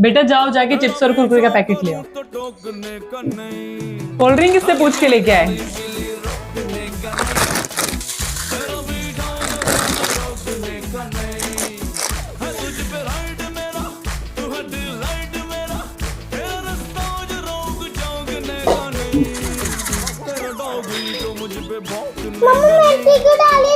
बेटा जाओ जाके चिप्स और कुरकुरे का पैकेट ले आओ। कोल्ड ड्रिंक इससे पूछ के लेके आए। मम्मी मिर्ची क्यों डाली